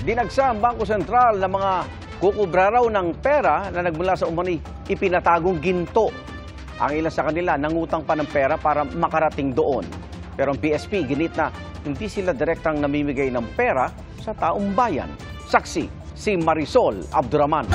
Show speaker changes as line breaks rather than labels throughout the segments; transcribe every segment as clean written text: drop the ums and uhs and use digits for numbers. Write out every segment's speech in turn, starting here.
Dinagsa ang Bangko Sentral ng mga kukubra raw ng pera na nagmula sa umano'y ipinatagong ginto. Ang ilan sa kanila nangutang pa ng pera para makarating doon. Pero ang PSP ginit na hindi sila direktang namimigay ng pera sa taong bayan. Saksi si Marisol Abduraman.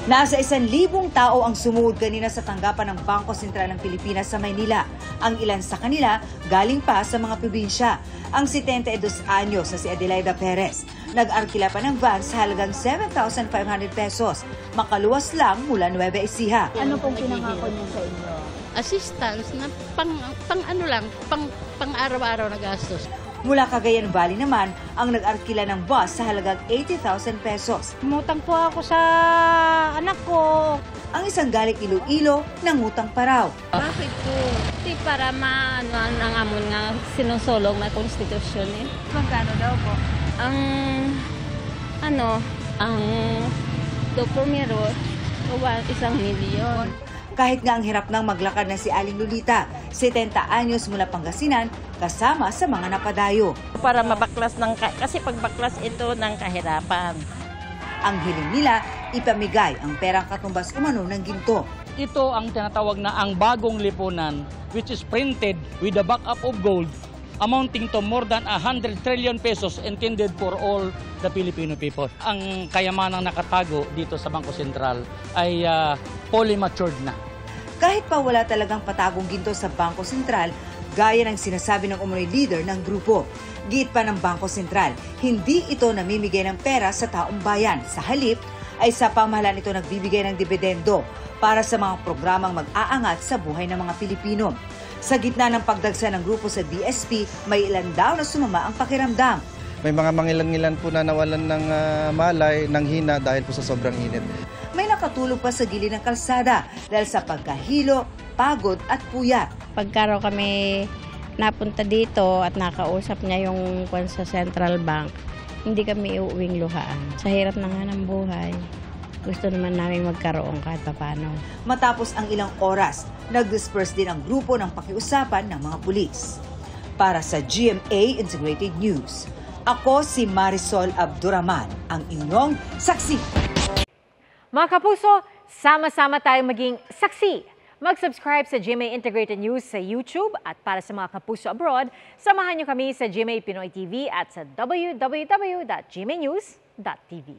Nasa 1,000 tao ang sumuod kanina sa tanggapan ng Bangko Sentral ng Pilipinas sa Maynila. Ang ilan sa kanila galing pa sa mga probinsya. Ang 72 anyos na si Adelaida Perez, nag-arkila pa ng van sa halagang 7,500 pesos. Makaluwas lang mula Nueva Ecija.
Ano pong pinangako niyo sa inyo?
Assistance na pang araw-araw na gastos.
Mula Cagayan Valley naman ang nag-arkila ng bus sa halagang 80,000 pesos.
Umutang po ako sa anak ko.
Ang isang galing Iloilo nangutang pa raw.
Bakit po? Di para ang amon nga sinusulong na konstitusyon eh.
Magkano daw po?
Ang dokumero, 1,000,000.
Kahit nga ang hirap nang maglakad na si Aling Lolita, 70 anyos mula Pangasinan, kasama sa mga napadayo.
Para mabaklas kasi pagbaklas ito ng kahirapan.
Ang hiling nila, ipamigay ang perang katumbas umano ng ginto.
Ito ang tinatawag na ang bagong lipunan, which is printed with the backup of gold, amounting to more than 100 trillion pesos intended for all the Filipino people. Ang kayamanang nakatago dito sa Bangko Sentral ay fully matured na.
Kahit pa wala talagang patagong ginto sa Bangko Sentral, gaya ng sinasabi ng umunoy leader ng grupo. Giit pa ng Bangko Sentral, hindi ito namimigay ng pera sa taong bayan. Sa halip, ay sa pamahalaan ito nagbibigay ng dibidendo para sa mga programang mag-aangat sa buhay ng mga Pilipino. Sa gitna ng pagdagsa ng grupo sa BSP, may ilan daw na sumama ang pakiramdam.
May mga mangilan-ngilan po na nawalan ng malay, ng hina dahil po sa sobrang init.
May nakatulog pa sa gilid ng kalsada dahil sa pagkahilo, pagod at puyat.
Pagkaro kami napunta dito at nakausap niya yung sa Central Bank, hindi kami uuwing luhaan. Sa hirap na nga ng buhay, gusto naman namin magkaroon kahit paano.
Matapos ang ilang oras, nag-disperse din ang grupo ng pakiusapan ng mga pulis. Para sa GMA Integrated News, ako si Marisol Abduraman, ang inyong saksi.
Mga kapuso, sama-sama tayong maging saksi. Mag-subscribe sa GMA Integrated News sa YouTube at para sa mga kapuso abroad, samahan niyo kami sa GMA Pinoy TV at sa www.gmanews.tv.